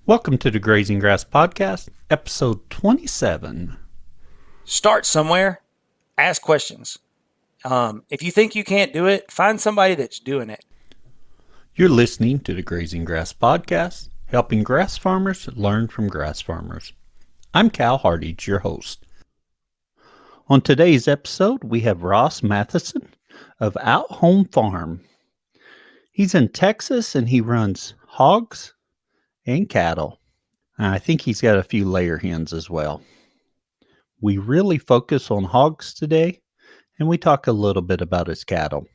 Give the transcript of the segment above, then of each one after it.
Welcome to the Grazing Grass Podcast, episode 27. Start somewhere, ask questions. If you think you can't do it, find somebody that's doing it. You're listening to the Grazing Grass Podcast, helping grass farmers learn from grass farmers. I'm Cal Hardage, your host. On today's episode, we have Ross Mathison of Out Home Farm. He's in Texas and he runs hogs and cattle. And I think he's got a few layer hens as well. We really focus on hogs today, and we talk a little bit about his cattle.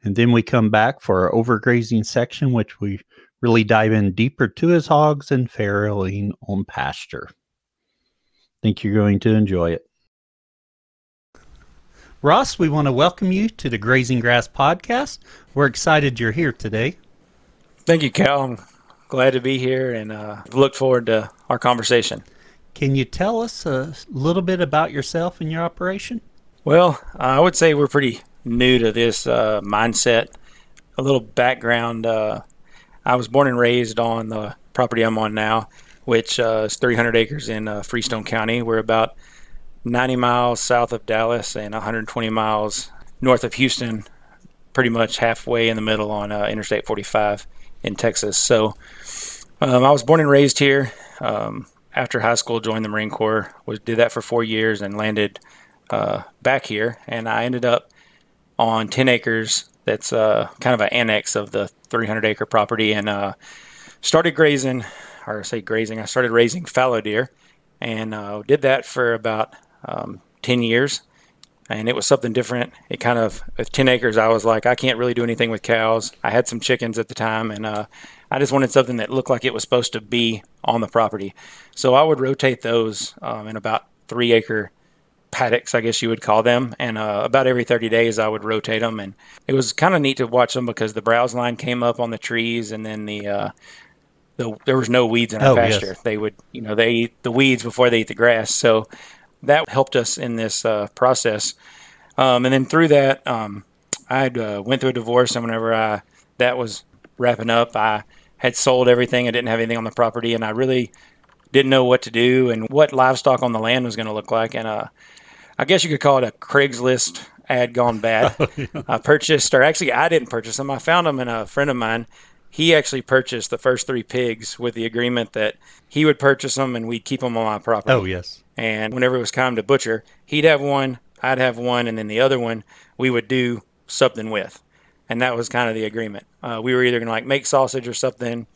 And then we come back for our overgrazing section, which we really dive in deeper to his hogs and farrowing on pasture. Think you're going to enjoy it. Ross, we want to welcome you to the Grazing Grass Podcast. We're excited you're here today. Thank you, Cal. I'm glad to be here and look forward to our conversation. Can you tell us a little bit about yourself and your operation? Well, I would say we're pretty new to this mindset. A little background, I was born and raised on the property I'm on now, which is 300 acres in Freestone County. We're about 90 miles south of Dallas and 120 miles north of Houston, pretty much halfway in the middle on Interstate 45 in Texas. So I was born and raised here. After high school, joined the Marine Corps, did that for 4 years and landed back here. And I ended up on 10 acres. That's kind of an annex of the 300 acre property, and started grazing, or say grazing, I started raising fallow deer, and did that for about 10 years. And it was something different. It kind of, with 10 acres, I was like, I can't really do anything with cows. I had some chickens at the time, and I just wanted something that looked like it was supposed to be on the property. So I would rotate those in about 3 acre paddocks, I guess you would call them. And about every 30 days, I would rotate them. And it was kind of neat to watch them because the browse line came up on the trees, and then there was no weeds in our pasture. Yes. They would, they eat the weeds before they eat the grass. So that helped us in this process. And then through that, I went through a divorce, and whenever that was wrapping up, I had sold everything. I didn't have anything on the property, and I really didn't know what to do and what livestock on the land was going to look like. And I guess you could call it a Craigslist ad gone bad. Oh, yeah. I purchased, or actually I didn't purchase them. I found them in a friend of mine. He actually purchased the first 3 pigs with the agreement that he would purchase them and we'd keep them on my property. Oh, yes. And whenever it was time to butcher, he'd have one, I'd have one, and then the other one we would do something with. And that was kind of the agreement. We were either going to make sausage or something.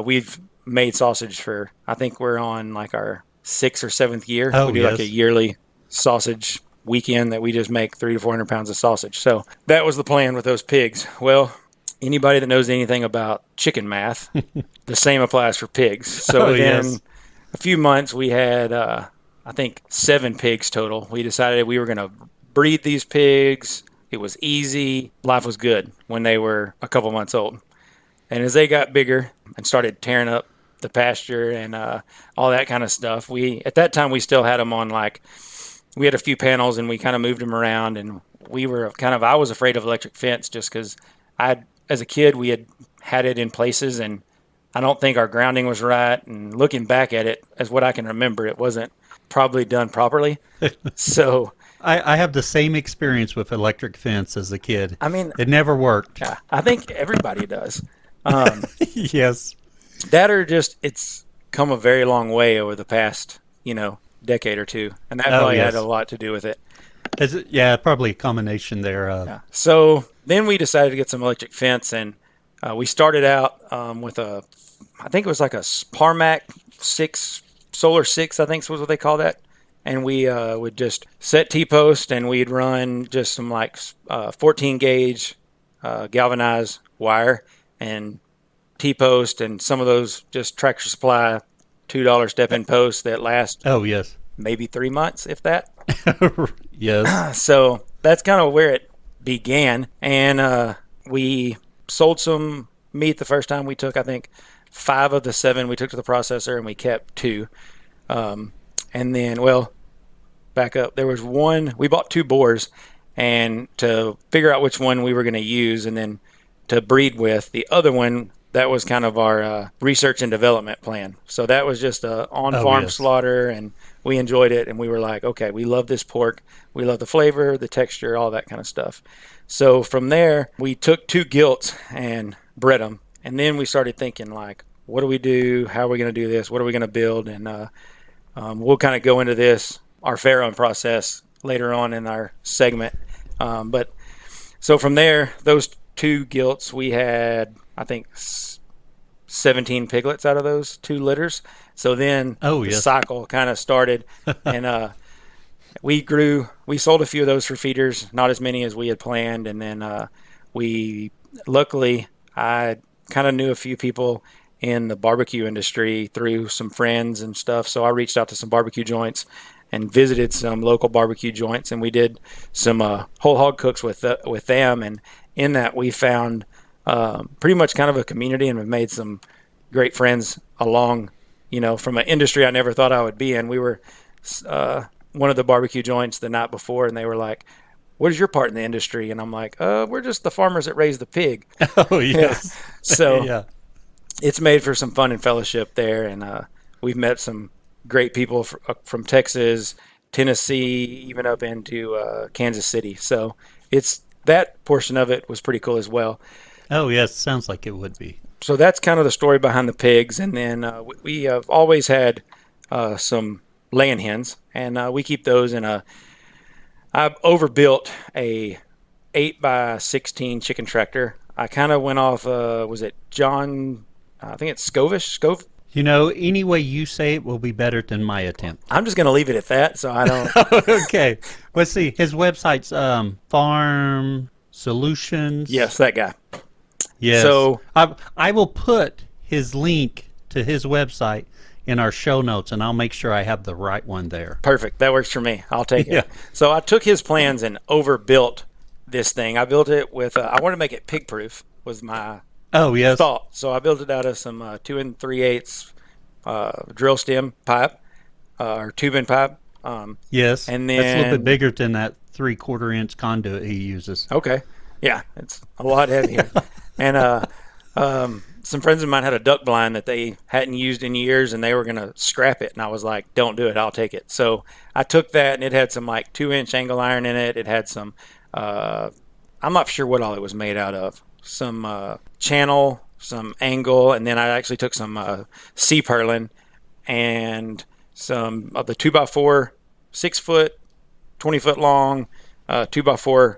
We've made sausage for, I think we're on our 6th or 7th year. Oh, we do yes. a yearly sausage weekend that we just make 300 to 400 pounds of sausage. So that was the plan with those pigs. Well, anybody that knows anything about chicken math, the same applies for pigs. So yes. A few months we had, I think 7 pigs total. We decided we were going to breed these pigs. It was easy. Life was good when they were a couple months old. And as they got bigger and started tearing up the pasture and all that kind of stuff, at that time we still had them on we had a few panels and we kind of moved them around, and we were I was afraid of electric fence just because as a kid, we had it in places, and I don't think our grounding was right. And looking back at it, as what I can remember, it wasn't probably done properly. So I have the same experience with electric fence as a kid. I mean, it never worked. Yeah, I think everybody does. Yes. That or just it's come a very long way over the past, decade or two, and that probably had a lot to do with it. Probably a combination there. Yeah. So then we decided to get some electric fence, and we started out with I think it was like a Parmac 6, Solar 6, I think was what they call that. And we would just set T-post, and we'd run just some 14 gauge galvanized wire and T-post, and some of those just Tractor Supply $2 step-in posts that last maybe 3 months, if that. Yes. So that's kind of where it began. And we sold some meat the first time. We took, I think, 5 of the 7 we took to the processor, and we kept 2. And then, back up. There was one, we bought 2 boars, and to figure out which one we were going to use and then to breed with, the other one that was kind of our research and development plan. So that was just a on-farm slaughter, and we enjoyed it. And we were like, okay, we love this pork. We love the flavor, the texture, all that kind of stuff. So from there, we took 2 gilts and bred them. And then we started thinking, like, what do we do? How are we going to do this? What are we going to build? And we'll kind of go into this, our farrowing process, later on in our segment. But so from there, those 2 gilts, we had, I think, 17 piglets out of those 2 litters. So then the cycle kind of started, and we sold a few of those for feeders, not as many as we had planned. And then luckily, I kind of knew a few people in the barbecue industry through some friends and stuff. So I reached out to some barbecue joints and visited some local barbecue joints, and we did some whole hog cooks with them. And in that, we found pretty much kind of a community, and we've made some great friends along, from an industry I never thought I would be in. We were one of the barbecue joints the night before, and they were like, "What is your part in the industry?" And I'm like, "We're just the farmers that raise the pig." Oh, yes. Yeah. So it's made for some fun and fellowship there, and we've met some great people from Texas, Tennessee, even up into Kansas City. So that portion of it was pretty cool as well. Oh, yes. Sounds like it would be. So that's kind of the story behind the pigs. And then we have always had some laying hens, and we keep those I've overbuilt a 8x16 chicken tractor. I kind of went off, was it John, I think it's Scove? Any way you say it will be better than my attempt. I'm just going to leave it at that, so I don't. Okay. Let's see. His website's Farm Solutions. Yes, that guy. Yes. So I will put his link to his website in our show notes, and I'll make sure I have the right one there. Perfect. That works for me. I'll take it. Yeah. So I took his plans and overbuilt this thing. I built it with, I wanted to make it pig-proof was my thought. So I built it out of some 2 3/8 drill stem pipe or tubing pipe. Yes. And then that's a little bit bigger than that 3/4 inch conduit he uses. Okay. Yeah, it's a lot heavier. And some friends of mine had a duck blind that they hadn't used in years, and they were going to scrap it. And I was like, don't do it. I'll take it. So I took that, and it had some 2-inch angle iron in it. It had some, I'm not sure what all it was made out of. Some channel, some angle, and then I actually took some sea purlin and some of the 2x4, 6-foot, 20-foot long, 2x4,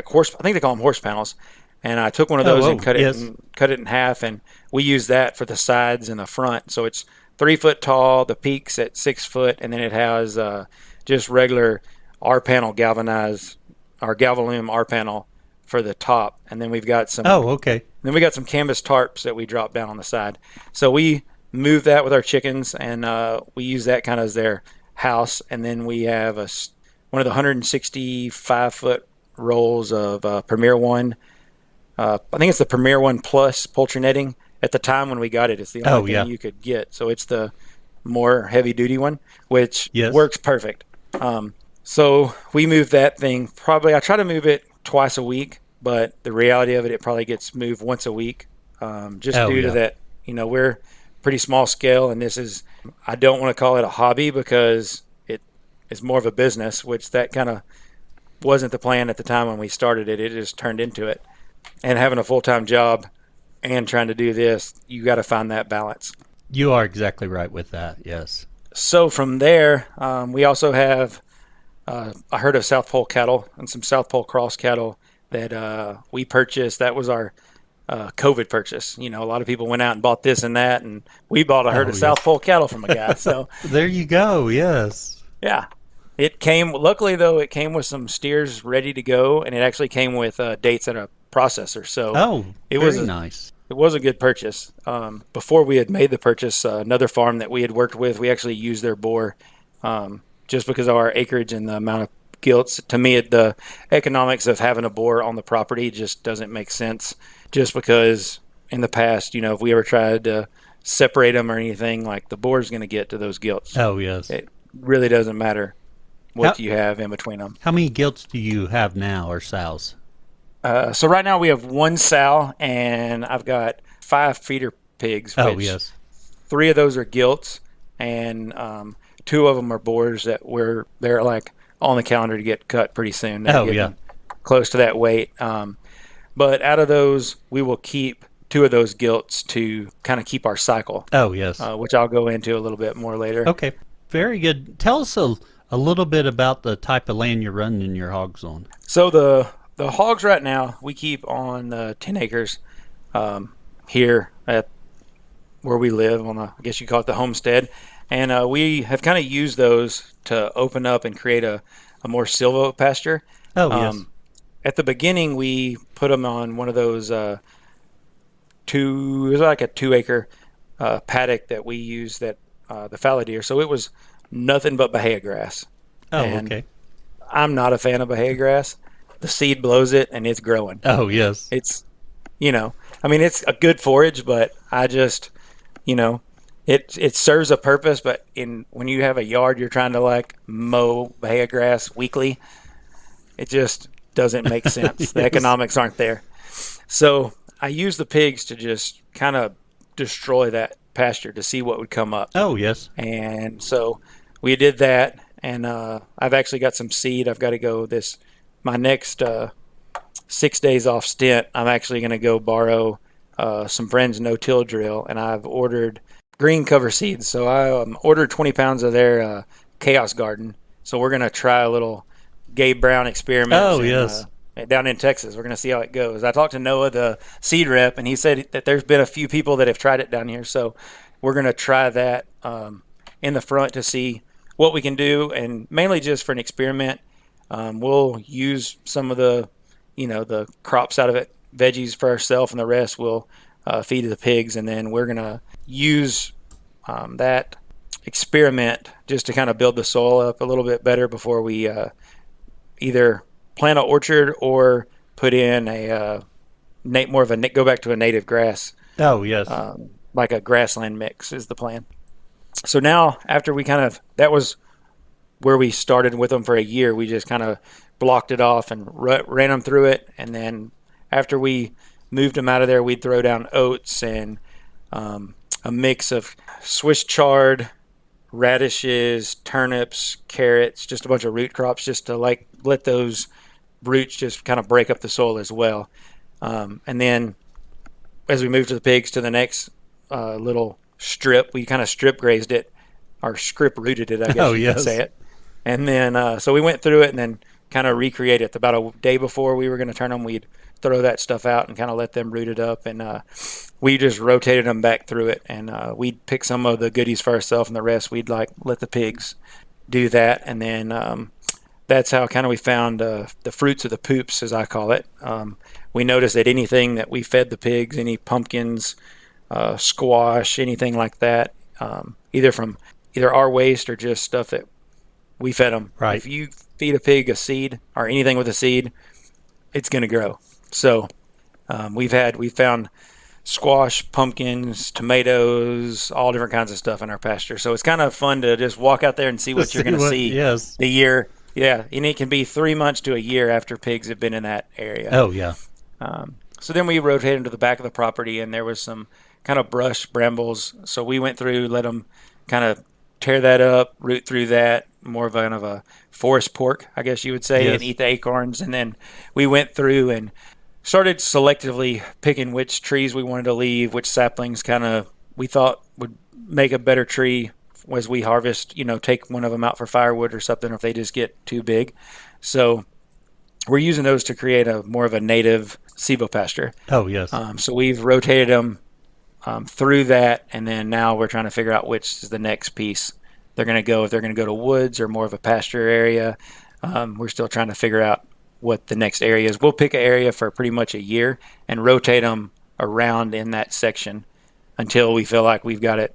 horse. I think they call them horse panels. And I took one of those and cut it in half, and we used that for the sides and the front. So it's 3 foot tall, the peak's at 6 foot, and then it has just regular R panel galvanized, or galvalume R panel for the top, and then we've got some. Oh, okay. Then we got some canvas tarps that we drop down on the side. So we move that with our chickens, and we use that kind of as their house. And then we have one of the 165 foot rolls of Premier One. I think it's the Premier One Plus poultry netting. At the time when we got it, it's the only thing you could get. So it's the more heavy duty one, which works perfect. So we move that thing. I try to move it twice a week, but the reality of it probably gets moved once a week, just due to that. We're pretty small scale, and I don't want to call it a hobby because it's more of a business, which that kind of wasn't the plan at the time when we started it. It just turned into it. And having a full-time job and trying to do this, you got to find that balance. You are exactly right with that, yes. So from there, we also have a herd of South Pole cattle and some South Pole cross cattle that we purchased. That was our COVID purchase. A lot of people went out and bought this and that, and we bought a herd of South Pole cattle from a guy. So there you go, yes. Yeah. Luckily, though, it came with some steers ready to go, and it actually came with dates and a processor. So it was nice. It was a good purchase. Before we had made the purchase, another farm that we had worked with, we actually used their boar just because of our acreage and the amount of gilts. To me, the economics of having a boar on the property just doesn't make sense, just because in the past, if we ever tried to separate them or anything, the boar's going to get to those gilts. Oh, yes. It really doesn't matter what you have in between them. How many gilts do you have now, or sows? So right now we have one sow, and I've got 5 feeder pigs. Oh, which yes. 3 of those are gilts, and 2 of them are boars that they're like on the calendar to get cut pretty soon. They're getting close to that weight. But out of those, we will keep 2 of those gilts to kind of keep our cycle. Oh, yes. Which I'll go into a little bit more later. Okay, very good. Tell us a little bit about the type of land you're running your hogs on. So the hogs right now, we keep on 10 acres here at where we live on I guess you call it the homestead. And we have kind of used those to open up and create a more silvo pasture. Oh, yes. At the beginning, we put them on one of those it was like a 2-acre paddock that we used that the fallow deer. So it was nothing but bahia grass. Oh, and okay. I'm not a fan of bahia grass. The seed blows it, and it's growing. Oh, yes. It's, it's a good forage, but I just, it serves a purpose. But when you have a yard, you're trying to like mow bahia grass weekly. It just doesn't make sense. Yes. The economics aren't there. So I use the pigs to just kind of destroy that pasture to see what would come up. Oh, yes. And so we did that, and I've actually got some seed. I've got to go my next 6 days off stint. I'm actually going to go borrow some friends' no-till drill, and I've ordered green cover seeds. So I ordered 20 pounds of their Chaos Garden. So we're going to try a little Gabe Brown experiment. Oh, yes. Down in Texas. We're going to see how it goes. I talked to Noah, the seed rep, and he said that there's been a few people that have tried it down here. So we're going to try that in the front to see what we can do, and mainly just for an experiment. We'll use some of the crops out of it, veggies for ourselves, and the rest we'll feed to the pigs. And then we're going to use that experiment just to kind of build the soil up a little bit better before we either plant an orchard or put in go back to a native grass. Oh, yes. Like a grassland mix is the plan. So now, after that was where we started with them for a year. We just kind of blocked it off and ran them through it. And then after we moved them out of there, we'd throw down oats and a mix of Swiss chard, radishes, turnips, carrots, just a bunch of root crops, just to let those roots just kind of break up the soil as well. And then as we moved to the pigs to the next little strip, we kind of strip grazed it, or strip rooted it, I guess you could say it. And then so we went through it and then kind of recreated it. About a day before we were going to turn them, we'd throw that stuff out and kind of let them root it up. And we just rotated them back through it. And we'd pick some of the goodies for ourselves, and the rest we'd let the pigs do that. And then that's how kind of we found the fruits of the poops, as I call it. We noticed that anything that we fed the pigs, any pumpkins, squash, anything like that, either our waste or just stuff that we fed them. Right. If you feed a pig a seed or anything with a seed, it's going to grow. So we found squash, pumpkins, tomatoes, all different kinds of stuff in our pasture. So it's kind of fun to just walk out there and see what you're going to see the year. Yeah, and it can be 3 months to a year after pigs have been in that area. Oh, yeah. So then we rotated into the back of the property, and there was some kind of brush, brambles. So we went through, let them kind of tear that up, root through that, more of a forest pork, I guess you would say, and eat the acorns. And then we went through and started selectively picking which trees we wanted to leave, which saplings we thought would make a better tree as we harvest, take one of them out for firewood or something if they just get too big. So we're using those to create more of a native SIBO pasture. Oh, yes. So we've rotated them through that, and then now we're trying to figure out which is the next piece they're going to go, if they're going to go to woods or more of a pasture area. We're still trying to figure out what the next area is. We'll pick an area for pretty much a year and rotate them around in that section until we feel like we've got it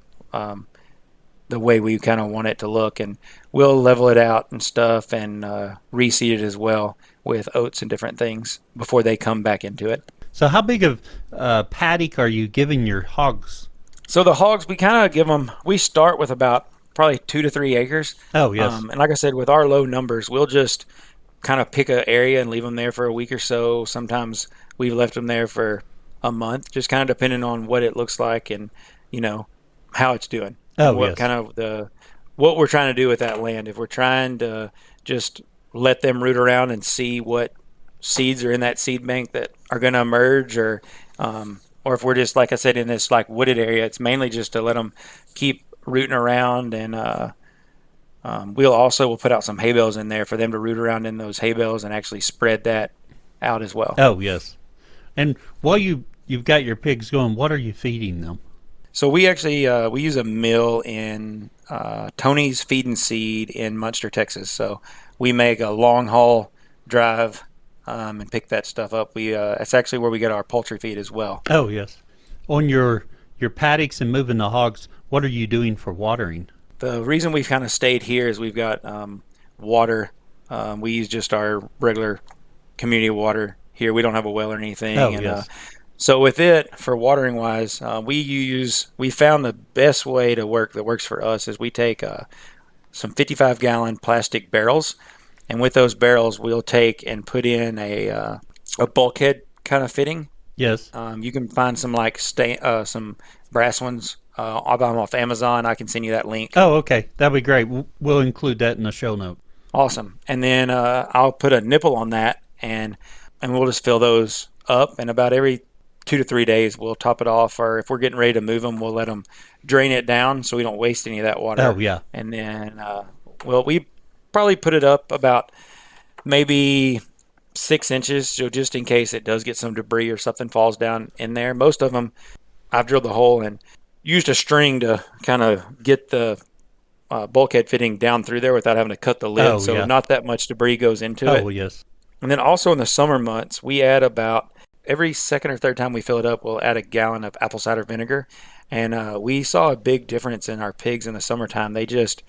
the way we kind of want it to look, and we'll level it out and stuff and reseed it as well with oats and different things before they come back into it. So how big of paddock are you giving your hogs? So the hogs, we kind of give them, we start with about probably 2 to 3 acres. Oh, yes. And like I said, with our low numbers, we'll just kind of pick an area and leave them there for a week or so. Sometimes we've left them there for a month, just kind of depending on what it looks like and, how it's doing and Oh, what yes. kind of what we're trying to do with that land. If we're trying to just let them root around and see what seeds are in that seed bank that are going to emerge, or if we're just, like I said, in this like wooded area, it's mainly just to let them keep rooting around. And we'll put out some hay bales in there for them to root around in those hay bales and actually spread that out as well. Oh, yes. And while you've got your pigs going, what are you feeding them? So we actually we use a mill in Tony's Feed and Seed in Munster, Texas. So we make a long haul drive and pick that stuff up. That's actually where we get our poultry feed as well. Oh, yes. On your paddocks and moving the hogs, what are you doing for watering? The reason we've kind of stayed here is we've got water. We use just our regular community water here. We don't have a well or anything. Oh, and yes. So with it, for watering wise, we found the best way to work that works for us is we take some 55-gallon plastic barrels, and with those barrels, we'll take and put in a bulkhead kind of fitting. Yes. You can find some some brass ones. I'll buy them off Amazon. I can send you that link. Oh, okay. That'd be great. We'll include that in the show note. Awesome. And then I'll put a nipple on that, and we'll just fill those up. And about every 2 to 3 days, we'll top it off. Or if we're getting ready to move them, we'll let them drain it down so we don't waste any of that water. Oh, yeah. And then, we probably put it up about maybe 6 inches, so just in case it does get some debris or something falls down in there. Most of them, I've drilled the hole and used a string to kind of get the bulkhead fitting down through there without having to cut the lid, so not that much debris goes into it. Oh, yes. And then also in the summer months, we add about every second or third time we fill it up, we'll add a gallon of apple cider vinegar. And we saw a big difference in our pigs in the summertime. I just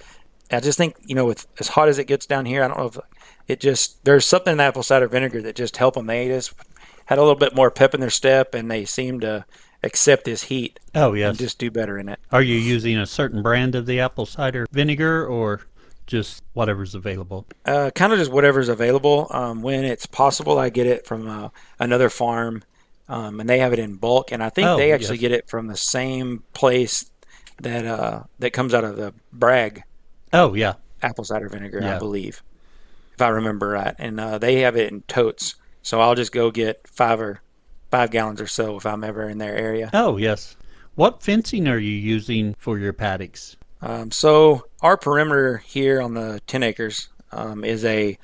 think, with as hot as it gets down here, I don't know if there's something in apple cider vinegar that just helped them. They just had a little bit more pep in their step, and they seemed to accept this heat. Oh, yes. And just do better in it. Are you using a certain brand of the apple cider vinegar or just whatever's available? Kind of just whatever's available. When it's possible, I get it from another farm, and they have it in bulk. And I think they actually get it from the same place that comes out of the Bragg. Oh, yeah. Apple cider vinegar, I believe, if I remember right. And they have it in totes. So I'll just go get 5 gallons or so if I'm ever in their area. Oh, yes. What fencing are you using for your paddocks? So our perimeter here on the 10 acres is a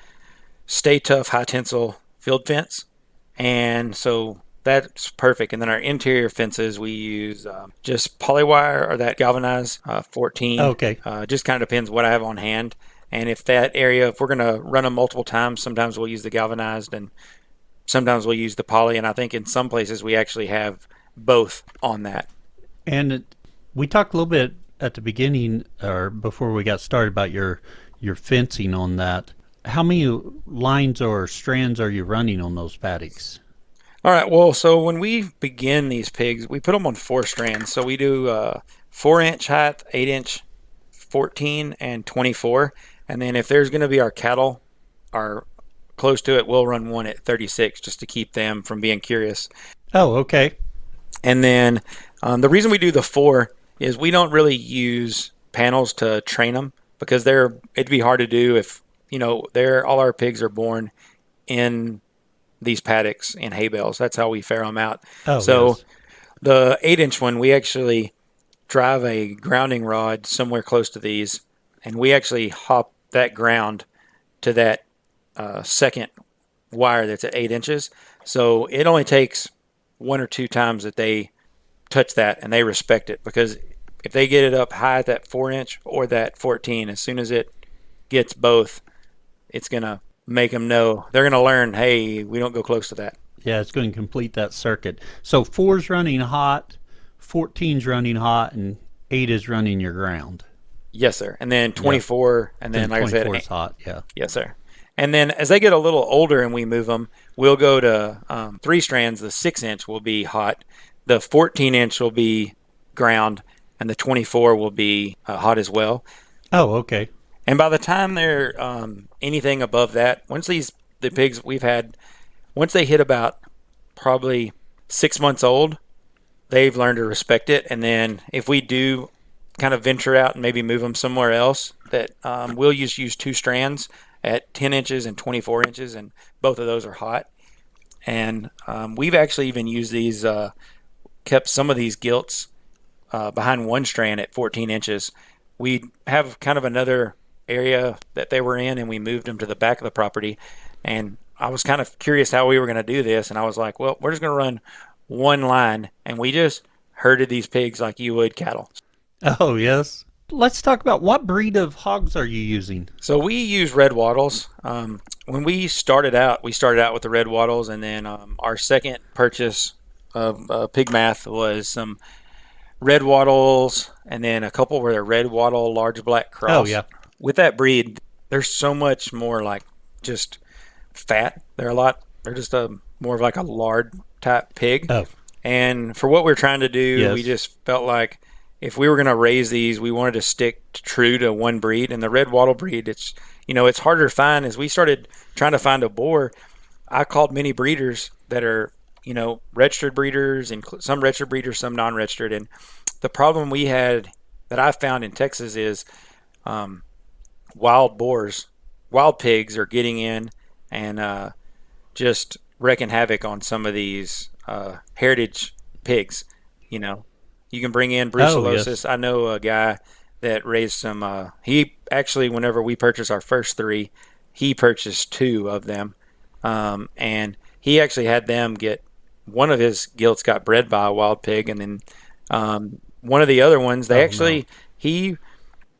Stay Tough high tensile field fence. And so that's perfect. And then our interior fences, we use just polywire or that galvanized 14. Okay. Just kind of depends what I have on hand. And if we're going to run them multiple times, sometimes we'll use the galvanized and sometimes we'll use the poly. And I think in some places we actually have both on that. And we talked a little bit at the beginning or before we got started about your fencing on that. How many lines or strands are you running on those paddocks? All right. Well, so when we begin these pigs, we put them on 4 strands. So we do 4-inch height, 8-inch, 14, and 24. And then if there's going to be our cattle are close to it, we'll run one at 36 just to keep them from being curious. Oh, okay. And then the reason we do the 4 is we don't really use panels to train them because it'd be hard to do if, all our pigs are born in these paddocks in hay bales. That's how we farrow them out. Oh, so yes. The 8-inch one, we actually drive a grounding rod somewhere close to these, and we actually hop that ground to that second wire that's at 8 inches. So it only takes 1 or 2 times that they touch that and they respect it, because if they get it up high at that 4-inch or that 14, as soon as it gets both, it's going to make them know. They're going to learn, hey, we don't go close to that. Yeah, it's going to complete that circuit. So 4's running hot, 14's running hot, and 8 is running your ground. Yes, sir. And then 24, and then, like I said, 24 is hot, yeah. Yes, sir. And then as they get a little older and we move them, we'll go to 3 strands. The 6-inch will be hot. The 14-inch will be ground, and the 24 will be hot as well. Oh, okay. And by the time they're anything above that, once the pigs we've had, once they hit about probably 6 months old, they've learned to respect it. And then if we do kind of venture out and maybe move them somewhere else, that we'll use 2 strands at 10 inches and 24 inches, and both of those are hot. And we've actually even used these, kept some of these gilts behind 1 strand at 14 inches. We have kind of another area that they were in, and we moved them to the back of the property. And I was kind of curious how we were going to do this, and I was like, well, we're just going to run 1 line, and we just herded these pigs like you would cattle. Oh, yes. Let's talk about what breed of hogs are you using? So we use red wattles. When we started out with the red wattles, and then our second purchase of pig math was some red wattles, and then a couple were the red wattle large black cross. Oh, yeah. With that breed, there's so much more like just fat. They're just more of like a lard type pig. Oh. And for what we're trying to do, Yes. we just felt like if we were going to raise these, we wanted to stick true to one breed. And the red wattle breed, it's harder to find. As we started trying to find a boar, I called many breeders that are, registered breeders, and some registered breeders, some non-registered. And the problem we had that I found in Texas is wild pigs are getting in and just wreaking havoc on some of these heritage pigs. You can bring in brucellosis. Oh, yes. I know a guy that raised some. He actually, whenever we purchased our first 3, he purchased 2 of them, and he actually had them get one of his gilts got bred by a wild pig, and then one of the other ones he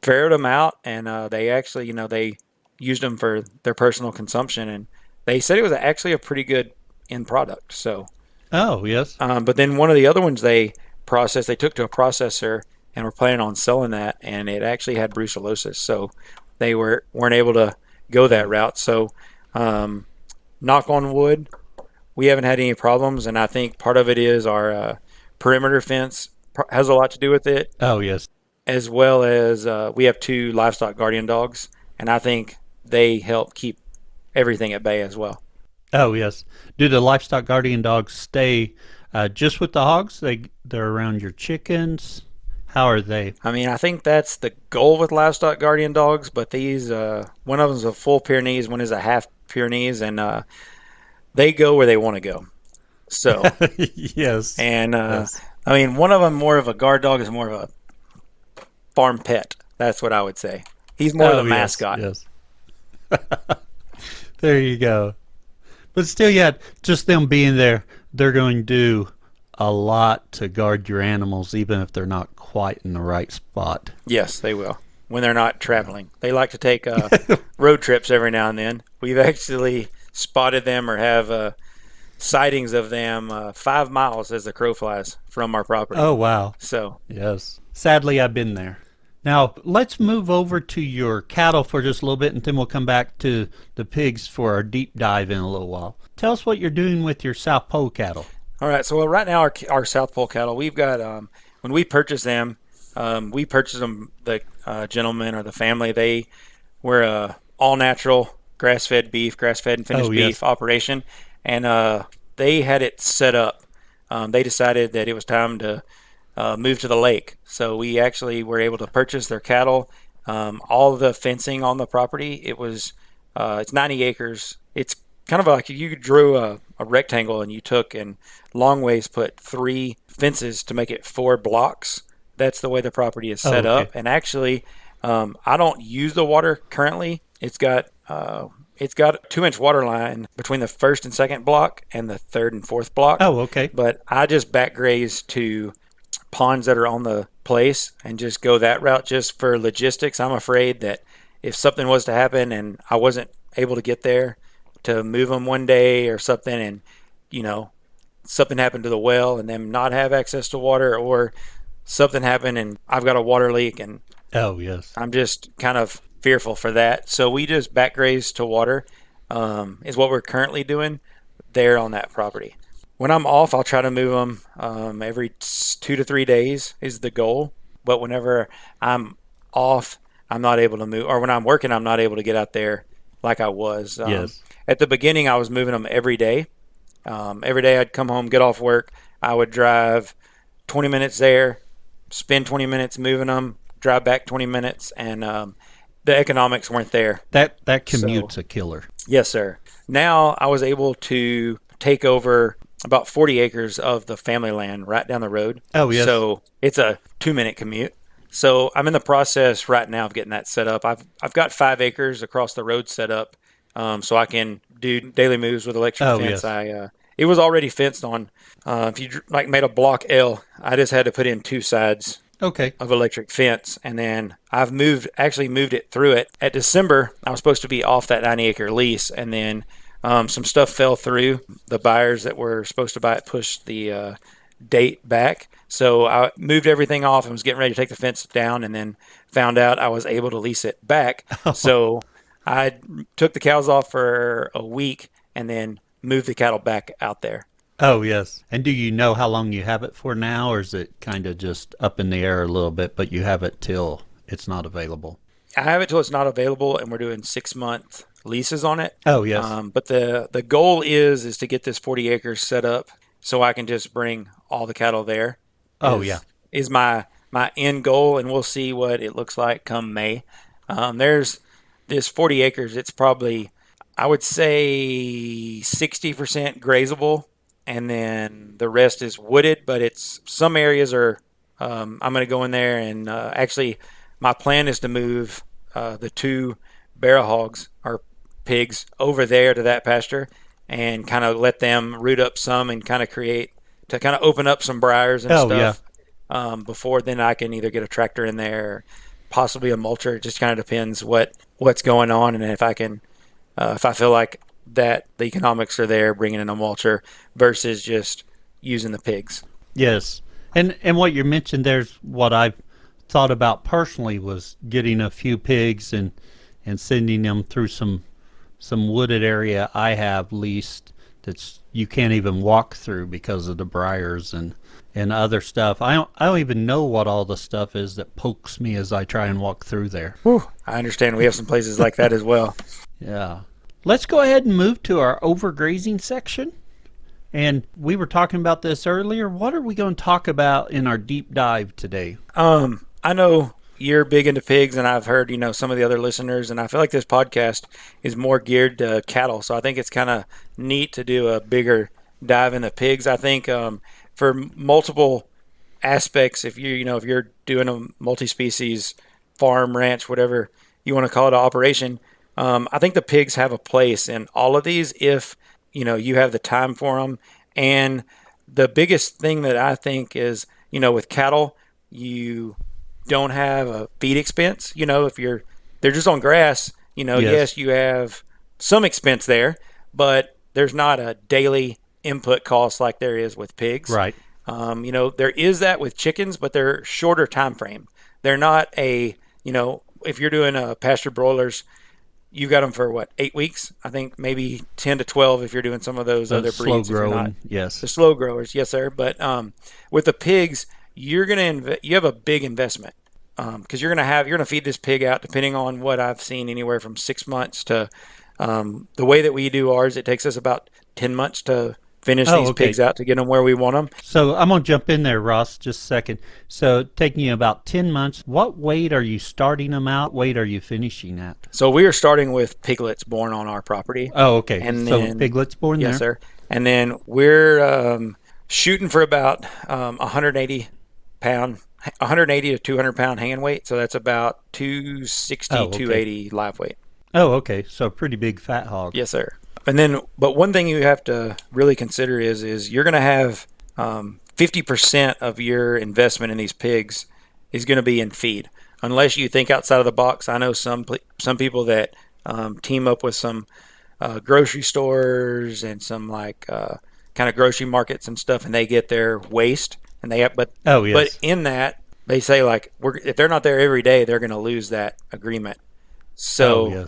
ferreted them out, and they actually they used them for their personal consumption, and they said it was actually a pretty good end product. So, Oh, yes. but then one of the other ones they took to a processor and were planning on selling that, and it actually had brucellosis, so they weren't able to go that route. So, knock on wood, we haven't had any problems, and I think part of it is our perimeter fence has a lot to do with it, Oh, yes. as well as we have 2 livestock guardian dogs, and I think they help keep everything at bay as well. Oh, yes. Do the livestock guardian dogs stay just with the hogs? They're around your chickens? How are they? I mean, I think that's the goal with livestock guardian dogs, but these, one of them's a full Pyrenees, one is a half Pyrenees, and they go where they want to go. So, Yes. and Yes. I mean, one of them more of a guard dog is more of a farm pet. That's what I would say. He's more of the yes, mascot. Yes. There you go. But still, yeah, just them being there, they're going to do a lot to guard your animals, even if they're not quite in the right spot. Yes, they will. When they're not traveling, they like to take road trips every now and then. We've actually spotted them or have sightings of them 5 miles as the crow flies from our property. Oh, wow. So, Yes. Sadly, I've been there. Now, let's move over to your cattle for just a little bit, and then we'll come back to the pigs for our deep dive in a little while. Tell us what you're doing with your South Pole cattle. all right. So right now our South Pole cattle, we've got when we purchased them, the gentleman or the family. They were all natural grass-fed beef, grass-fed and finished beef operation, and they had it set up. They decided that it was time to move to the lake. So we actually were able to purchase their cattle. All the fencing on the property, it's 90 acres. It's kind of like you drew a rectangle and you took and long ways put 3 fences to make it 4 blocks. That's the way the property is set up. And actually, I don't use the water currently. It's got a 2-inch water line between the first and second block and the third and fourth block. Oh, okay. But I just back graze to ponds that are on the place and just go that route just for logistics. I'm afraid that if something was to happen and I wasn't able to get there to move them one day or something, and something happened to the well and them not have access to water, or something happened and I've got a water leak, and Oh, yes. I'm just kind of fearful for that. So we just back graze to water is what we're currently doing there on that property. When I'm off, I'll try to move them every 2 to 3 days is the goal. But whenever I'm off, I'm not able to move, or when I'm working, I'm not able to get out there like I was. Yes. At the beginning, I was moving them every day. Every day I'd come home, get off work. I would drive 20 minutes there, spend 20 minutes moving them, drive back 20 minutes, and the economics weren't there. That commute's a killer. Yes, sir. Now I was able to take over about 40 acres of the family land right down the road. Oh, yes. So it's a 2-minute commute. So I'm in the process right now of getting that set up. I've got 5 acres across the road set up, so I can do daily moves with electric fence. Yes. It was already fenced on. If you made a block L, I just had to put in 2 sides of electric fence, and then I've actually moved it through it. At December, I was supposed to be off that 90-acre lease, and then some stuff fell through. The buyers that were supposed to buy it pushed the date back. So I moved everything off and was getting ready to take the fence down, and then found out I was able to lease it back. So I took the cows off for a week and then moved the cattle back out there. Oh, yes. And do you know how long you have it for now, or is it kind of just up in the air a little bit, but you have it till it's not available? I have it till it's not available, and we're doing 6-month leases on it. Oh, yes. But the goal is to get this 40 acres set up so I can just bring all the cattle there. Is my end goal, and we'll see what it looks like come May. There's this 40 acres. It's probably, I would say, 60% grazable, and then the rest is wooded. But it's some areas are. I'm going to go in there and actually, my plan is to move the 2 barrel hogs or pigs over there to that pasture and kind of let them root up some and kind of open up some briars and stuff. Yeah. Before then, I can either get a tractor in there, or possibly a mulcher. It just kind of depends what's going on, and if I can, if I feel like that the economics are there, bringing in a mulcher versus just using the pigs. Yes, and what you mentioned there's what I've thought about personally was getting a few pigs and sending them through some wooded area I have leased that's you can't even walk through because of the briars and other stuff. I don't even know what all the stuff is that pokes me as I try and walk through there. Whew, I understand. We have some places like that as well. Yeah. Let's go ahead and move to our overgrazing section. And we were talking about this earlier. What are we going to talk about in our deep dive today? I know you're big into pigs, and I've heard, some of the other listeners, and I feel like this podcast is more geared to cattle. So I think it's kind of neat to do a bigger dive into pigs. I think for multiple aspects, if you're doing a multi-species farm, ranch, whatever you want to call it, an operation, I think the pigs have a place in all of these if you have the time for them. And the biggest thing that I think is, with cattle, you don't have a feed expense. If they're just on grass, yes, you have some expense there, but there's not a daily input cost like there is with pigs. Right. There is that with chickens, but they're shorter time frame. They're not if you're doing pasture broilers, you got them for 8 weeks? I think maybe 10 to 12 if you're doing some of those other breeds. Slow growing, yes. The slow growers, yes, sir. But with the pigs, you have a big investment because you're gonna feed this pig out, depending on what I've seen, anywhere from 6 months to the way that we do ours. It takes us about 10 months to finish these pigs out to get them where we want them. So I'm going to jump in there, Ross, just a second. So taking you about 10 months, what weight are you starting them out? What weight are you finishing at? So we are starting with piglets born on our property. Oh, okay. And so piglets born there? Yes, sir. And then we're shooting for about 180 to 200 pound hanging weight. So that's about 260, 280 live weight. Oh, okay. So a pretty big fat hog. Yes, sir. And then, but one thing you have to really consider is you're going to have 50% of your investment in these pigs is going to be in feed, unless you think outside of the box. I know some people that team up with some grocery stores and some kind of grocery markets and stuff, and they get their waste and they have, but in that they say if they're not there every day, they're going to lose that agreement. So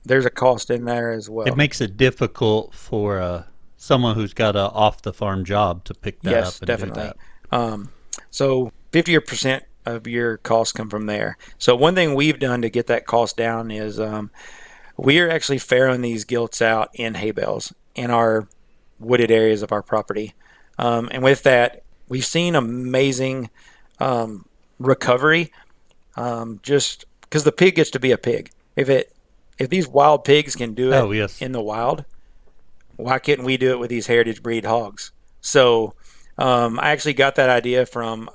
there's a cost in there as well. It makes it difficult for someone who's got a off the farm job to pick that up and definitely. do that. So 50% of your costs come from there. So one thing we've done to get that cost down is we are actually farrowing these gilts out in hay bales in our wooded areas of our property. And with that, we've seen amazing recovery, just because the pig gets to be a pig. If these wild pigs can do it in the wild, why couldn't we do it with these heritage breed hogs? So I actually got that idea from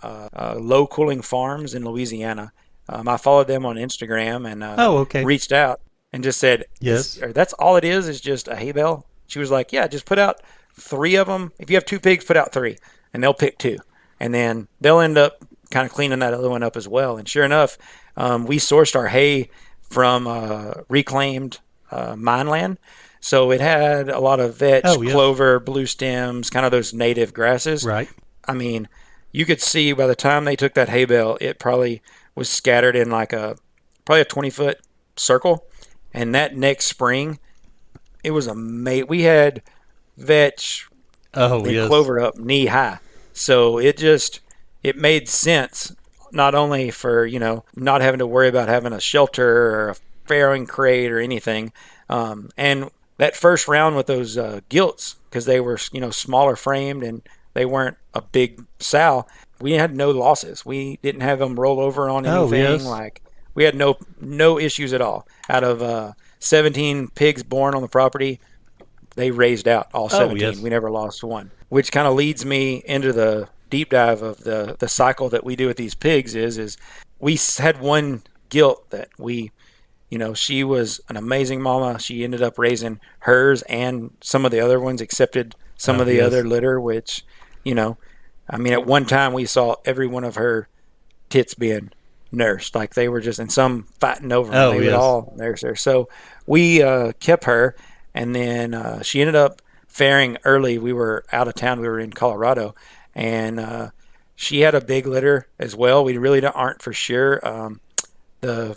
Low Cooling Farms in Louisiana. I followed them on Instagram and reached out and just said, that's all it is just a hay bale. She was like, yeah, just put out 3 of them. If you have 2 pigs, put out 3, and they'll pick 2. And then they'll end up kind of cleaning that other one up as well. And sure enough, we sourced our hay from reclaimed mine land. So it had a lot of vetch, clover, blue stems, kind of those native grasses. Right. I mean, you could see by the time they took that hay bale, it probably was scattered in like probably a 20-foot circle. And that next spring, it was amazing. We had vetch and clover up knee high. So it made sense, not only for, not having to worry about having a shelter or a farrowing crate or anything. And that first round with those gilts, because they were, smaller framed and they weren't a big sow, we had no losses. We didn't have them roll over on anything. Like, we had no issues at all. Out of 17 pigs born on the property, they raised out all 17. We never lost one, which kind of leads me into the deep dive of the cycle that we do with these pigs is we had one gilt that she was an amazing mama. She ended up raising hers, and some of the other ones accepted some of the other litter, which, at one time we saw every one of her tits being nursed. Like, they were just, and some fighting over them. They would all nurse her. So we kept her, and then she ended up fairing early. We were out of town. We were in Colorado, and she had a big litter as well. We really aren't for sure. The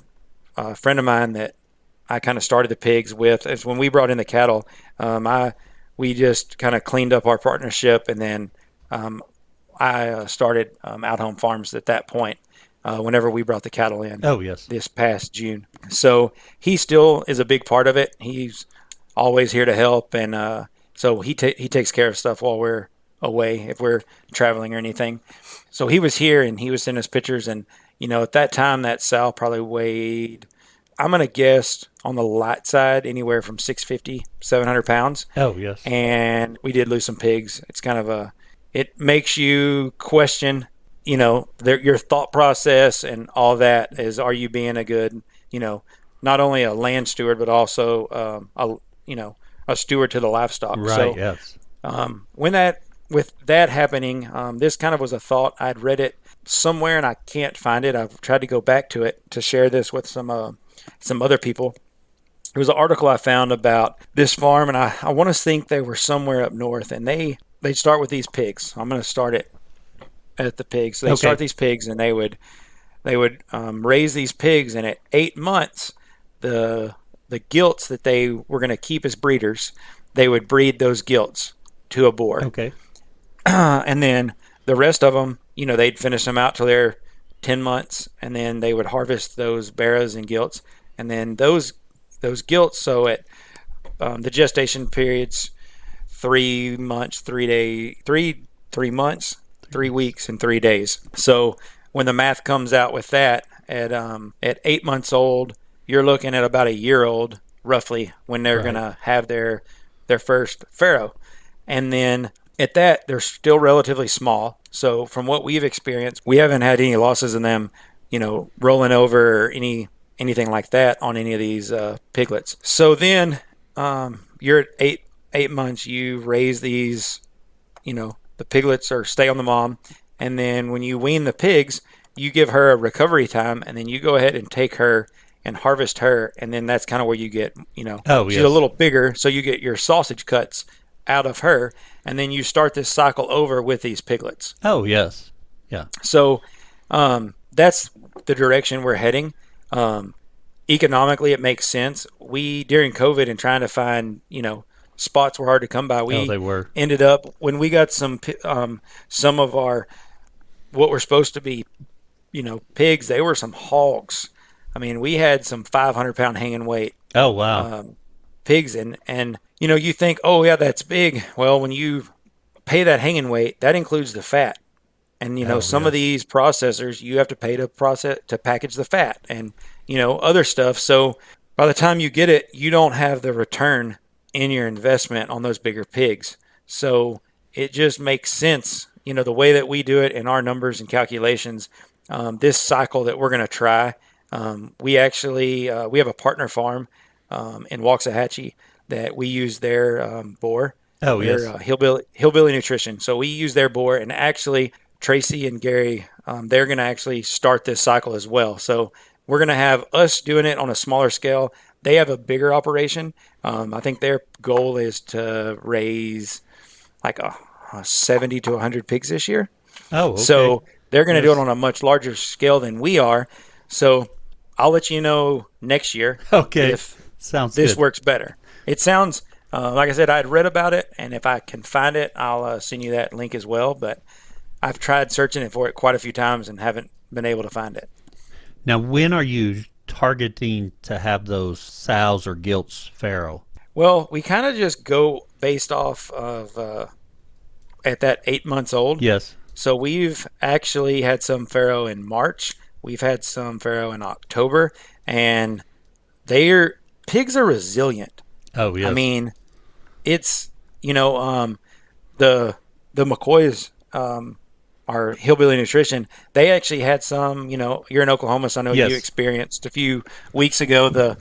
friend of mine that I kind of started the pigs with is when we brought in the cattle. We just kind of cleaned up our partnership, and then I started Out Home Farms at that point. Whenever we brought the cattle in, this past June. So he still is a big part of it. He's always here to help, and so he takes care of stuff while we're away, if we're traveling or anything. So he was here, and he was sending us pictures, and at that time, that sow probably weighed, I'm going to guess, on the light side, anywhere from 650, 700 pounds. And we did lose some pigs. It's kind of it makes you question, your thought process and all that is, are you being a good, not only a land steward, but also, a steward to the livestock. Right. So, with that happening, this kind of was a thought. I'd read it somewhere and I can't find it. I've tried to go back to it to share this with some other people. It was an article I found about this farm, and I want to think they were somewhere up north, and they'd start with these pigs. I'm going to start it at the pigs. They start these pigs, and they would raise these pigs, and at 8 months, the gilts that they were going to keep as breeders, they would breed those gilts to a boar. And then the rest of them, they'd finish them out till they're 10 months, and then they would harvest those barrows and gilts, and then those gilts. So at the gestation periods, 3 months, 3 months, 3 weeks, and 3 days. So when the math comes out with that, at 8 months old, you're looking at about a year old, roughly, when they're going to have their first farrow. And then at that, they're still relatively small. So from what we've experienced, we haven't had any losses in them, rolling over or anything like that on any of these piglets. So then you're at 8 months, you raise these, the piglets or stay on the mom. And then when you wean the pigs, you give her a recovery time, and then you go ahead and take her and harvest her. And then that's kind of where you get, she's a little bigger. So you get your sausage cuts out of her, and then you start this cycle over with these piglets. So that's the direction we're heading. Economically, it makes sense. We, during COVID and trying to find, spots were hard to come by. They were. Ended up, when we got some of our, what were supposed to be, pigs, they were some hogs. I mean, we had some 500-pound hanging weight. Oh, wow. Pigs, and you think, oh yeah, that's big. Well, when you pay that hanging weight, that includes the fat. And some of Yes. these processors, you have to pay to package the fat and other stuff. So by the time you get it, you don't have the return in your investment on those bigger pigs. So it just makes sense, the way that we do it in our numbers and calculations. This cycle that we're going to try, we actually we have a partner farm in Waxahachie that we use their boar. Oh, Their yes. hillbilly nutrition. So we use their boar, and actually Tracy and Gary, they're going to actually start this cycle as well. So we're going to have us doing it on a smaller scale. They have a bigger operation. I think their goal is to raise like 70 to 100 pigs this year. Oh, okay. So they're going to do it Yes. on a much larger scale than we are. So I'll let you know next year Okay. if Sounds this good. works better. It sounds, like I said, I had read about it, and if I can find it, I'll send you that link as well. But I've tried searching for it quite a few times and haven't been able to find it. Now, when are you targeting to have those sows or gilts farrow? Well, we kind of just go based off of at that 8 months old. Yes. So we've actually had some farrow in March. We've had some farrow in October, and pigs are resilient. Oh, yes. I mean, it's the McCoys, our hillbilly nutrition. They actually had some. You're in Oklahoma, so I know Yes. you experienced a few weeks ago the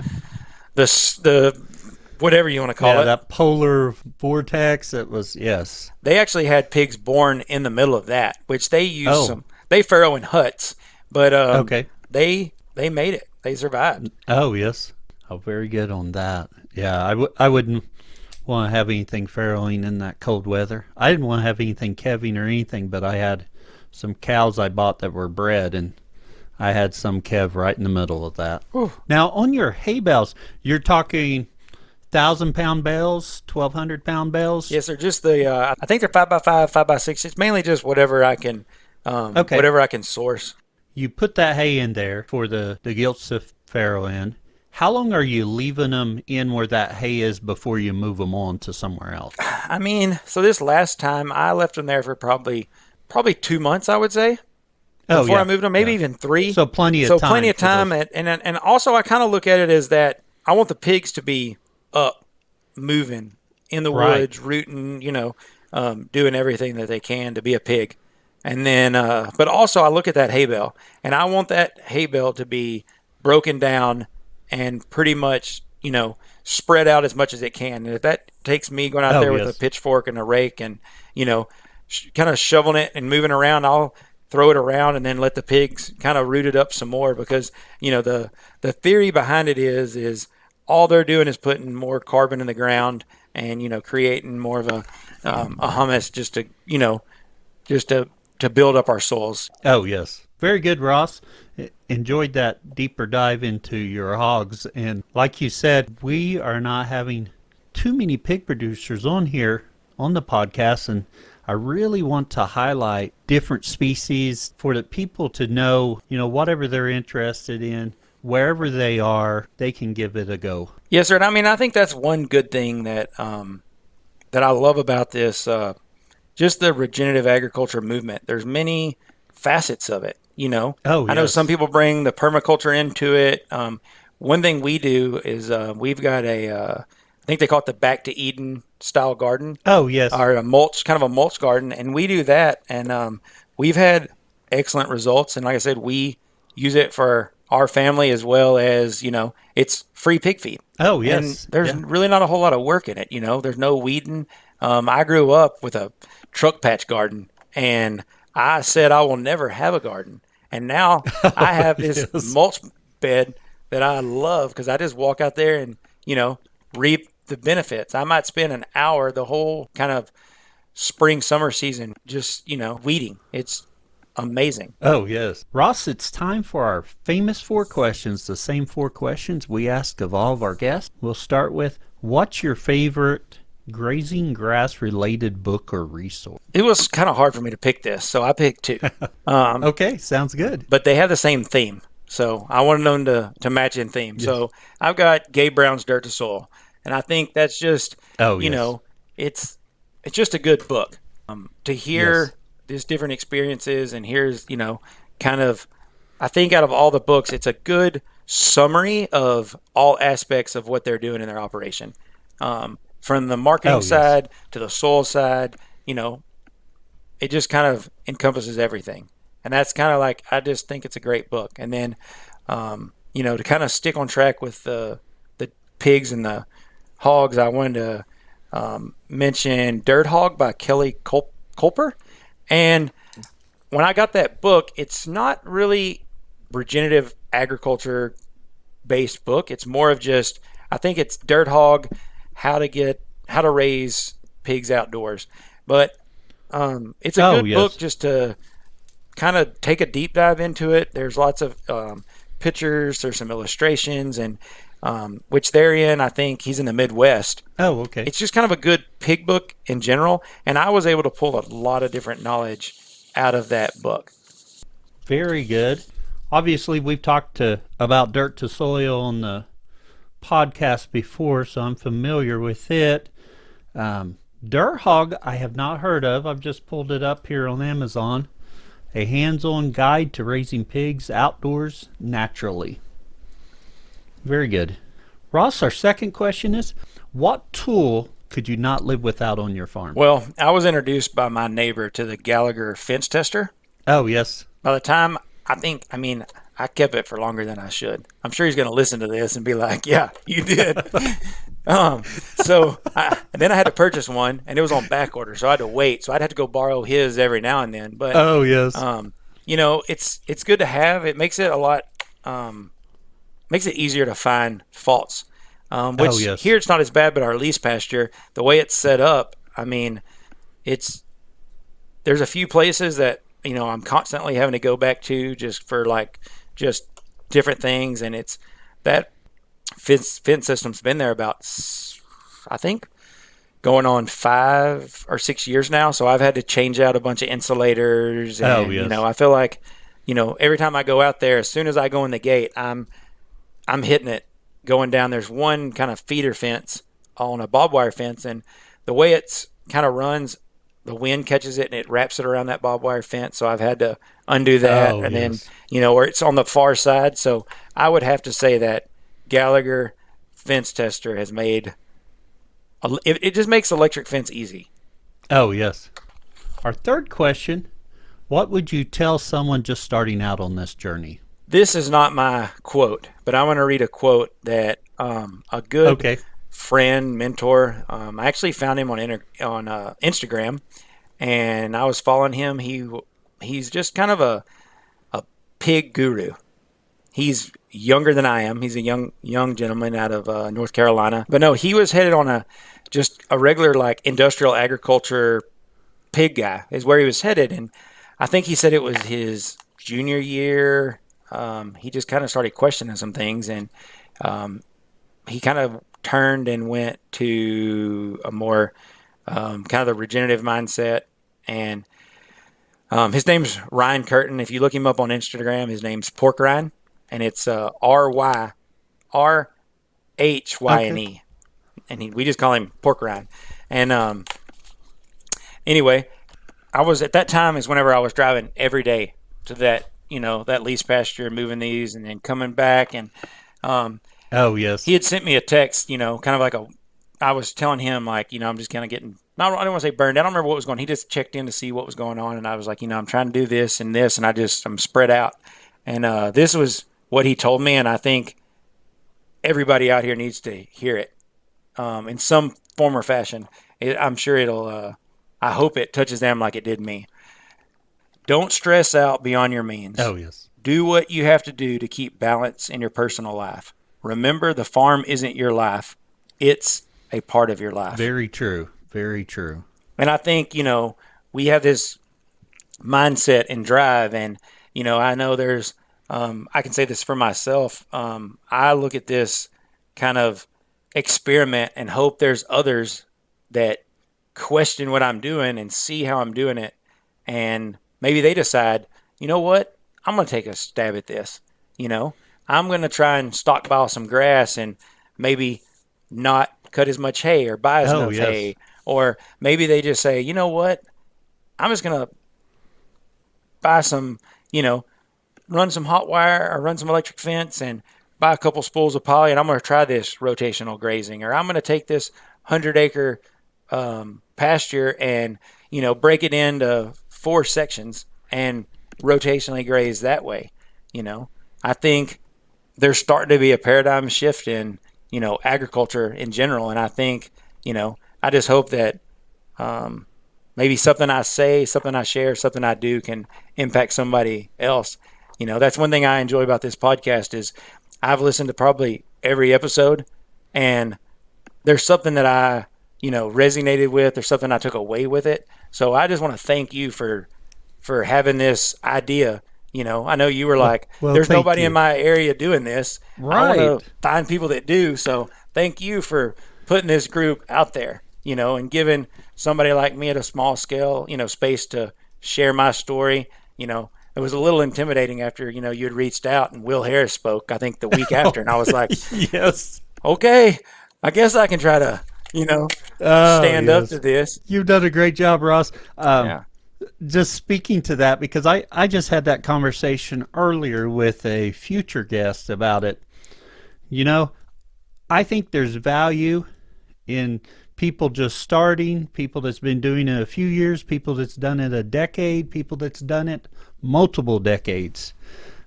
whatever you want to call yeah, it. that polar vortex. It was yes. They actually had pigs born in the middle of that, which they use Oh. They farrow in huts, but Okay. they made it. They survived. Oh, yes. Oh, very good on that. Yeah, I wouldn't want to have anything farrowing in that cold weather. I didn't want to have anything calving or anything, but I had some cows I bought that were bred, and I had some calve right in the middle of that. Whew. Now, on your hay bales, you're talking 1,000-pound bales, 1,200-pound bales? Yes, they're just I think they're 5x5, 5x6. It's mainly just whatever I can, Okay. whatever I can source. You put that hay in there for the gilts to farrow in. How long are you leaving them in where that hay is before you move them on to somewhere else? I mean, so this last time I left them there for probably 2 months, I would say, Oh, before yeah. I moved them, maybe Yeah. even 3. So plenty of So time. plenty of for time, those. and also I kind of look at it as that I want the pigs to be up, moving in the Right. woods, rooting, doing everything that they can to be a pig. And then, but also I look at that hay bale, and I want that hay bale to be broken down and pretty much, spread out as much as it can. And if that takes me going out Oh, there with yes. a pitchfork and a rake and, kind of shoveling it and moving around, I'll throw it around and then let the pigs kind of root it up some more because, the theory behind it is all they're doing is putting more carbon in the ground and, creating more of a humus just to build up our soils. Oh, yes. Very good, Ross. Enjoyed that deeper dive into your hogs. And like you said, we are not having too many pig producers on here on the podcast. And I really want to highlight different species for the people to know, whatever they're interested in, wherever they are, they can give it a go. Yes, sir. And I mean, I think that's one good thing that I love about this, just the regenerative agriculture movement. There's many facets of it. Oh, I know yes. some people bring the permaculture into it. One thing we do is we've got I think they call it the Back to Eden style garden, Oh, yes. or a mulch, kind of a mulch garden, and we do that, and we've had excellent results. And like I said, we use it for our family as well as it's free pig feed. Oh, yes. And there's Yeah. really not a whole lot of work in it. There's no weeding. I grew up with a truck patch garden, and I said I will never have a garden. And now I have this Yes. mulch bed that I love because I just walk out there and, reap the benefits. I might spend an hour the whole kind of spring, summer season just, weeding. It's amazing. Oh, yes. Ross, it's time for our famous 4 questions, the same 4 questions we ask of all of our guests. We'll start with, what's your favorite grazing grass related book or resource? It was kind of hard for me to pick this, so I picked 2. Okay, sounds good. But they have the same theme. So I wanted them to match in theme. Yes. So I've got Gabe Brown's Dirt to Soil. And I think that's just, it's just a good book to hear these different experiences. And here's, kind of, I think out of all the books, it's a good summary of all aspects of what they're doing in their operation. From the marketing side to the soil side, it just kind of encompasses everything. And that's kind of like, I just think it's a great book. And then, to kind of stick on track with the pigs and the hogs, I wanted to mention Dirt Hog by Kelly Culper. And when I got that book, it's not really regenerative agriculture based book. It's more of just, I think it's Dirt Hog, how to raise pigs outdoors. But it's a good book just to kind of take a deep dive into it. There's lots of pictures, there's some illustrations, and which they're in, I think he's in the Midwest. Oh, okay. It's just kind of a good pig book in general, and I was able to pull a lot of different knowledge out of that book. Very good. Obviously, we've talked about dirt to soil on the podcast before, so I'm familiar with it. Dirt Hog, I have not heard of. I've just pulled it up here on Amazon. A hands-on guide to raising pigs outdoors naturally. Very good. Ross, our second question is, what tool could you not live without on your farm? Well, I was introduced by my neighbor to the Gallagher fence tester. Oh, yes. By the time, I kept it for longer than I should. I'm sure he's going to listen to this and be like, yeah, you did. Then I had to purchase one, and it was on back order, so I had to wait. So I'd have to go borrow his every now and then. But it's good to have. It makes it a lot makes it easier to find faults. Here it's not as bad, but our lease pasture, the way it's set up, there's a few places that I'm constantly having to go back to just for just different things, and it's that fence system's been there about, I think, going on 5 or 6 years now. So I've had to change out a bunch of insulators. And, I feel like, every time I go out there, as soon as I go in the gate, I'm hitting it going down. There's one kind of feeder fence on a barbed wire fence, and the way it's kind of runs, the wind catches it and it wraps it around that barbed wire fence. So I've had to undo that. Then, or it's on the far side. So I would have to say that Gallagher fence tester has made it just makes electric fence easy. Oh, yes. Our third question, what would you tell someone just starting out on this journey? This is not my quote, but I want to read a quote that a good friend, mentor, I actually found him on Instagram, and I was following him. He's just kind of a pig guru. He's younger than I am. He's a young gentleman out of North Carolina. But no, he was headed on just a regular industrial agriculture pig guy is where he was headed. And I think he said it was his junior year. He just kind of started questioning some things, and he kind of turned and went to a more kind of the regenerative mindset. And his name's Ryan Curtin. If you look him up on Instagram, his name's Pork Ryan. And it's RYRHYNE. And we just call him Pork Ryan. And anyway, I was at that time is whenever I was driving every day to that lease pasture, moving these and then coming back. And he had sent me a text, kind of like I was telling him I'm just kind of getting, I don't want to say burned out. I don't remember what was going on. He just checked in to see what was going on. And I was like, I'm trying to do this and this, and I'm spread out. And this was what he told me, and I think everybody out here needs to hear it in some form or fashion. I'm sure I hope it touches them like it did me. Don't stress out beyond your means. Oh, yes. Do what you have to do to keep balance in your personal life. Remember, the farm isn't your life. It's a part of your life. Very true. Very true. And I think, we have this mindset and drive, and, I know there's, I can say this for myself. I look at this kind of experiment and hope there's others that question what I'm doing and see how I'm doing it. And maybe they decide, you know what? I'm going to take a stab at this. I'm going to try and stockpile some grass and maybe not cut as much hay or buy as enough hay. Or maybe they just say, you know what, I'm just going to buy some, run some hot wire or run some electric fence and buy a couple spools of poly, and I'm going to try this rotational grazing. Or I'm going to take this 100-acre pasture and, break it into 4 sections and rotationally graze that way. I think there's starting to be a paradigm shift in, agriculture in general. And I think, I just hope that maybe something I say, something I share, something I do can impact somebody else. That's one thing I enjoy about this podcast is I've listened to probably every episode, and there's something that I, resonated with, or something I took away with it. So I just want to thank you for having this idea. I know you were like, there's nobody in my area doing this. Right. I want to find people that do. So thank you for putting this group out there, and giving somebody like me at a small scale, space to share my story. It was a little intimidating after, you had reached out and Will Harris spoke, I think the week after. And I was like, yes, okay, I guess I can try to, stand up to this. You've done a great job, Ross. Just speaking to that, because I just had that conversation earlier with a future guest about it. I think there's value in people just starting, people that's been doing it a few years, people that's done it a decade, people that's done it multiple decades.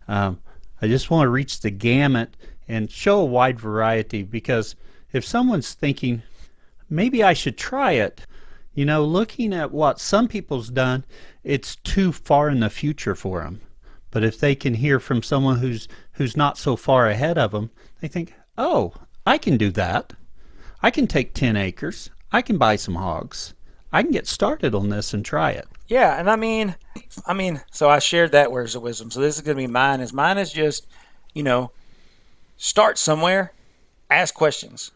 I just want to reach the gamut and show a wide variety, because if someone's thinking, maybe I should try it, looking at what some people's done, it's too far in the future for them. But if they can hear from someone who's not so far ahead of them, they think, oh, I can do that. I can take 10 acres. I can buy some hogs. I can get started on this and try it. Yeah, and I mean, so I shared that words of wisdom. So this is going to be mine. Mine is just, start somewhere, ask questions.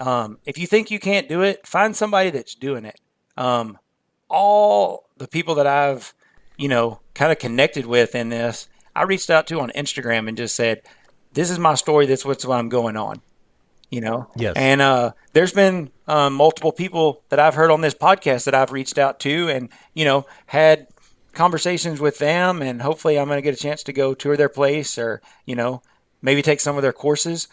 If you think you can't do it, find somebody that's doing it. All the people that I've, kind of connected with in this, I reached out to on Instagram and just said, this is my story. That's what I'm going on. Yes. And there's been multiple people that I've heard on this podcast that I've reached out to and, had conversations with them. And hopefully I'm going to get a chance to go tour their place or, maybe take some of their courses.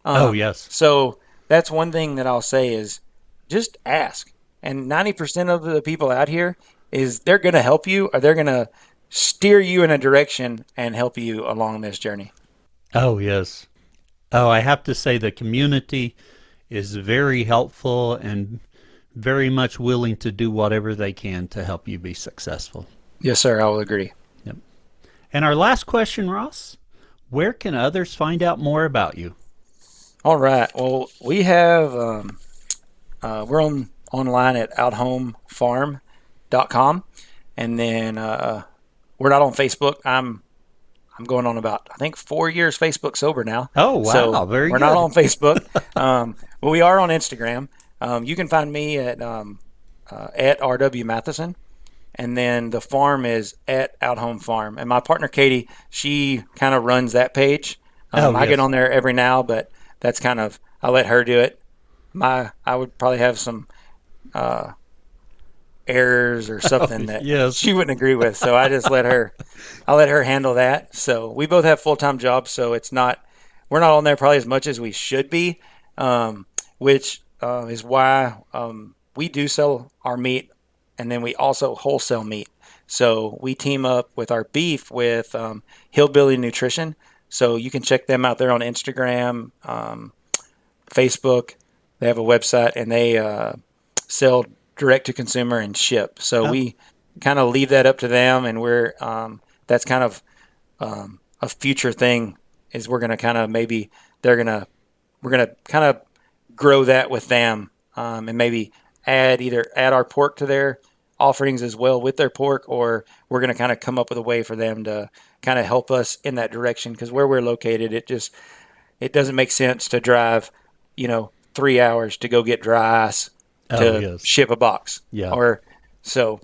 Oh, yes. So that's one thing that I'll say is just ask. And 90% of the people out here is they're going to help you, or they're going to steer you in a direction and help you along this journey. Oh, yes. Oh, I have to say the community is very helpful and very much willing to do whatever they can to help you be successful. Yes, sir. I will agree. Yep. And our last question, Ross, where can others find out more about you? All right. Well, we have, we're online at outhomefarm.com. And then we're not on Facebook. I'm going on about, I think, 4 years Facebook sober now. Oh, wow. So very we're good. not on Facebook. But we are on Instagram. You can find me at RW Mathison. And then the farm is at Out Home Farm. And my partner, Katie, she kind of runs that page. I get on there every now, but that's kind of, I let her do it. I would probably have some errors or something that she wouldn't agree with. So I just let her handle that. So we both have full-time jobs. So we're not on there probably as much as we should be, which is why we do sell our meat. And then we also wholesale meat. So we team up with our beef with Hillbilly Nutrition. So you can check them out there on Instagram, Facebook. They have a website, and they sell direct to consumer and ship. So we kind of leave that up to them, and we're that's kind of a future thing. Is we're going to kind of we're going to kind of grow that with them, and maybe add our pork to their offerings as well with their pork, or we're going to kind of come up with a way for them to kind of help us in that direction, because where we're located, it doesn't make sense to drive 3 hours to go get dry ice to ship a box. So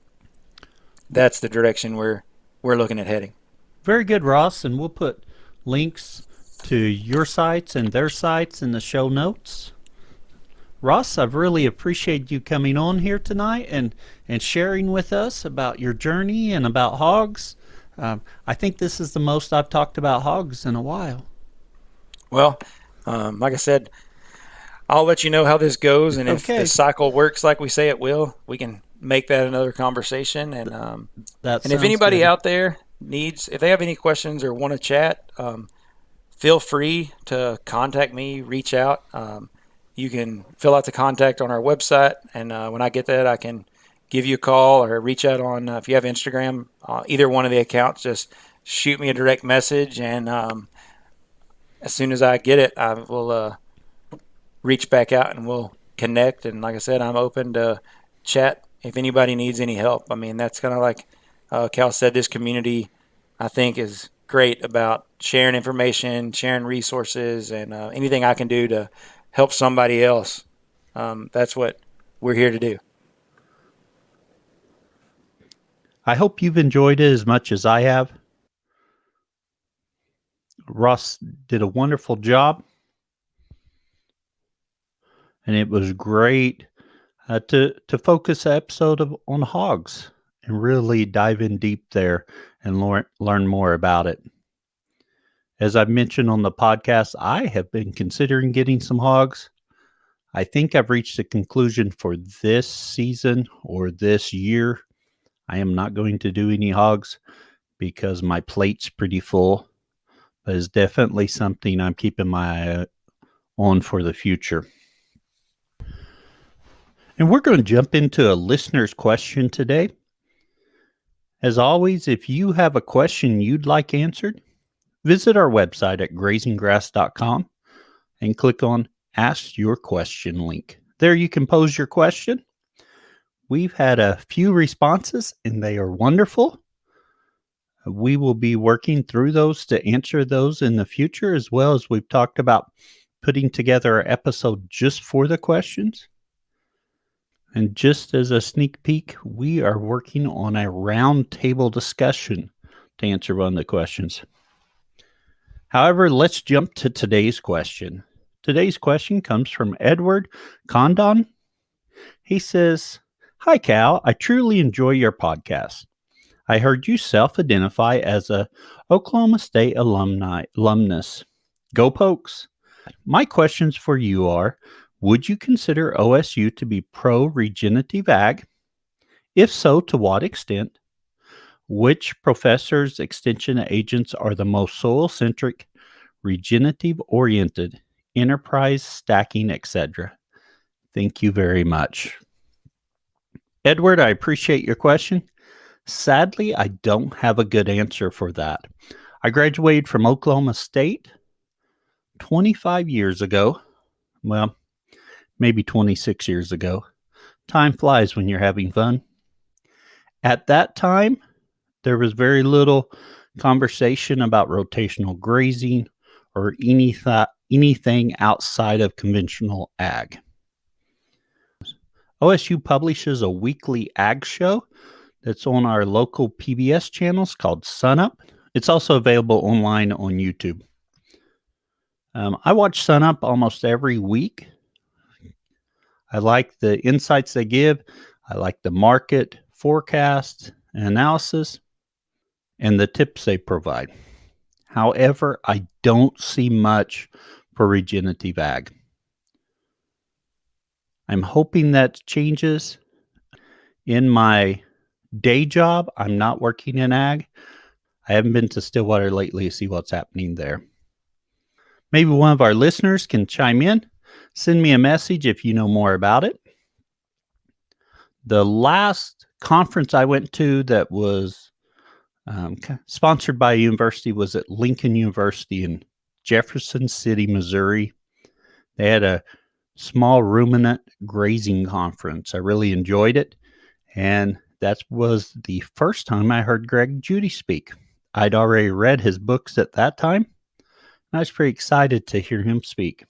that's the direction we're looking at heading. Very good, Ross, and we'll put links to your sites and their sites in the show notes. Ross, I've really appreciated you coming on here tonight and sharing with us about your journey and about hogs. I think this is the most I've talked about hogs in a while. Well, like I said, I'll let you know how this goes, and if the cycle works like we say it will, we can make that another conversation. And if anybody out there if they have any questions or want to chat, feel free to contact me, reach out. You can fill out the contact on our website, and when I get that, I can give you a call or reach out on, if you have Instagram, either one of the accounts, just shoot me a direct message, and as soon as I get it, I will reach back out and we'll connect. And like I said, I'm open to chat if anybody needs any help. I mean, that's kind of like Cal said, this community, I think, is great about sharing information, sharing resources, and anything I can do to help somebody else. That's what we're here to do. I hope you've enjoyed it as much as I have. Ross did a wonderful job, and it was great to focus the episode on hogs and really dive in deep there and learn more about it. As I've mentioned on the podcast, I have been considering getting some hogs. I think I've reached a conclusion for this season or this year. I am not going to do any hogs because my plate's pretty full. But it's definitely something I'm keeping my eye on for the future. And we're going to jump into a listener's question today. As always, if you have a question you'd like answered, visit our website at grazinggrass.com and click on Ask Your Question link. There you can pose your question. We've had a few responses, and they are wonderful. We will be working through those to answer those in the future, as well as we've talked about putting together an episode just for the questions. And just as a sneak peek, we are working on a roundtable discussion to answer one of the questions. However, let's jump to today's question. Today's question comes from Edward Condon. He says, "Hi, Cal. I truly enjoy your podcast. I heard you self-identify as a Oklahoma State alumnus. Go Pokes. My questions for you are, would you consider OSU to be pro-regenerative ag? If so, to what extent? Which professors' extension agents are the most soil-centric, regenerative-oriented, enterprise stacking, etc.? Thank you very much." Edward, I appreciate your question. Sadly, I don't have a good answer for that. I graduated from Oklahoma State 25 years ago. Well, maybe 26 years ago. Time flies when you're having fun. At that time, there was very little conversation about rotational grazing or anything outside of conventional ag. OSU publishes a weekly ag show that's on our local PBS channels called Sunup. It's also available online on YouTube. I watch Sunup almost every week. I like the insights they give. I like the market forecast and analysis and the tips they provide. However, I don't see much for regenerative ag. I'm hoping that changes. In my day job, I'm not working in ag. I haven't been to Stillwater lately to see what's happening there. Maybe one of our listeners can chime in. Send me a message if you know more about it. The last conference I went to that was sponsored by a university was at Lincoln University in Jefferson City, Missouri. They had a small ruminant grazing conference. I really enjoyed it. And that was the first time I heard Greg Judy speak. I'd already read his books at that time. I was pretty excited to hear him speak.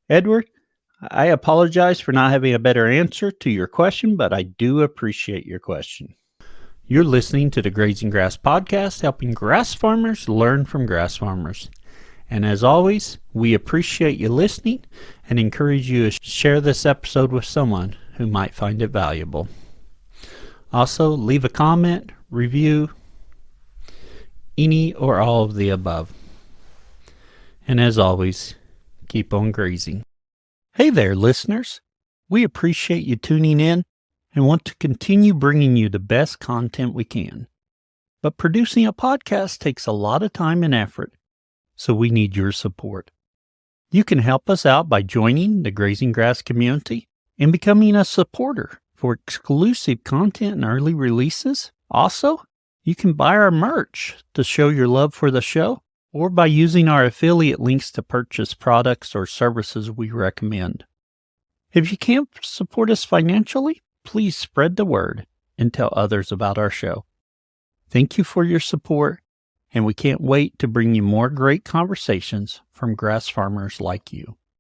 Edward, I apologize for not having a better answer to your question, but I do appreciate your question. You're listening to the Grazing Grass Podcast, helping grass farmers learn from grass farmers. And as always, we appreciate you listening and encourage you to share this episode with someone who might find it valuable. Also, leave a comment, review, any or all of the above. And as always, keep on grazing. Hey there, listeners. We appreciate you tuning in and want to continue bringing you the best content we can. But producing a podcast takes a lot of time and effort, so we need your support. You can help us out by joining the Grazing Grass community and becoming a supporter for exclusive content and early releases. Also, you can buy our merch to show your love for the show, or by using our affiliate links to purchase products or services we recommend. If you can't support us financially, please spread the word and tell others about our show. Thank you for your support, and we can't wait to bring you more great conversations from grass farmers like you.